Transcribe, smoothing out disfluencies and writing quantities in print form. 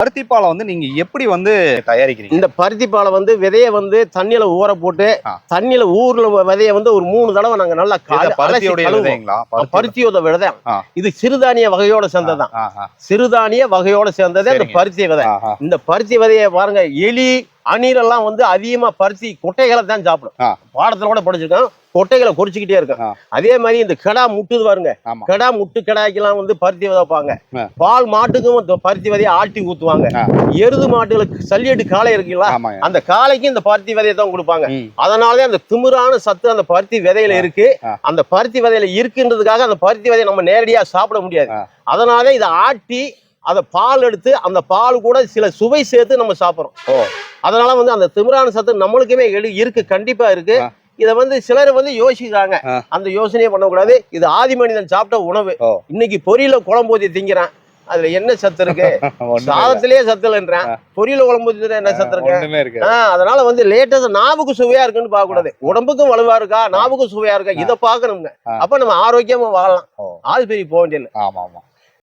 பருத்தி பாலை வந்து நீங்க எப்படி வந்து தயாரிக்கிறீங்க? இந்த பருத்தி பாலை வந்து விதைய வந்து தண்ணியில ஊற போட்டு தண்ணியில ஊர்ல விதைய வந்து ஒரு 3 தடவை நாங்க நல்லா பருத்தியோட விதை. இது சிறுதானிய வகையோட சேர்ந்ததான். சிறுதானிய வகையோட சேர்ந்தது இந்த பருத்தி விதை. இந்த பருத்தி விதையை பாருங்க, எலி அணிலெல்லாம் வந்து அதிகமா பருத்தி கொட்டைகளை தான் சாப்பிடும். பாடத்துல கூட படிச்சிருக்கோம், கொட்டைகளை குறிச்சுக்கிட்டே இருக்கும். அதே மாதிரி இந்த கிடா முட்டுது பாருங்க, கிடா முட்டு கிடாய்க்கெல்லாம் வந்து பருத்தி விதை வைப்பாங்க. பால் மாட்டுக்கும் பருத்தி விதையை ஆட்டி ஊத்துவாங்க. எருது மாட்டுகளுக்கு சல்லியட்டு காளை இருக்குல்ல, அந்த காளைக்கு இந்த பருத்தி விதையை தான் கொடுப்பாங்க. அதனாலதான் அந்த திமிரான சத்து அந்த பருத்தி விதையில இருக்கு. அந்த பருத்தி விதையில இருக்குன்றதுக்காக அந்த பருத்தி விதையை நம்ம நேரடியா சாப்பிட முடியாது. அதனால இதை ஆட்டி அதை பால் எடுத்து அந்த பால் கூட சில சுவை சேர்த்து நம்ம சாப்பிட்றோம். அதனால வந்து அந்த திமிரான சத்து நம்மளுக்குமே இருக்கு, கண்டிப்பா இருக்கு. இதை வந்து சிலர் வந்து யோசிக்கிறாங்க, அந்த யோசனையே பண்ணக்கூடாது. இது ஆதி மனிதன் சாப்பிட்ட உணவு. இன்னைக்கு பொரியல குழம்பு ஊத்தி திங்கிறான், அதுல என்ன சத்து இருக்கு? சாதத்திலேயே சத்து இல்லைன்றான், பொரியல குழம்பு ஊத்தி என்ன சத்து இருக்கு? அதனால வந்து லேட்டஸ்ட் நாவுக்கு சுவையா இருக்குன்னு பார்க்க கூடாது. உடம்புக்கும் வலுவா இருக்கா, நாவுக்கும் சுவையா இருக்கா, இதை பார்க்கணுங்க. அப்ப நம்ம ஆரோக்கியமா வாழலாம். ஆஸ்பத்திரி போக வேண்டியது.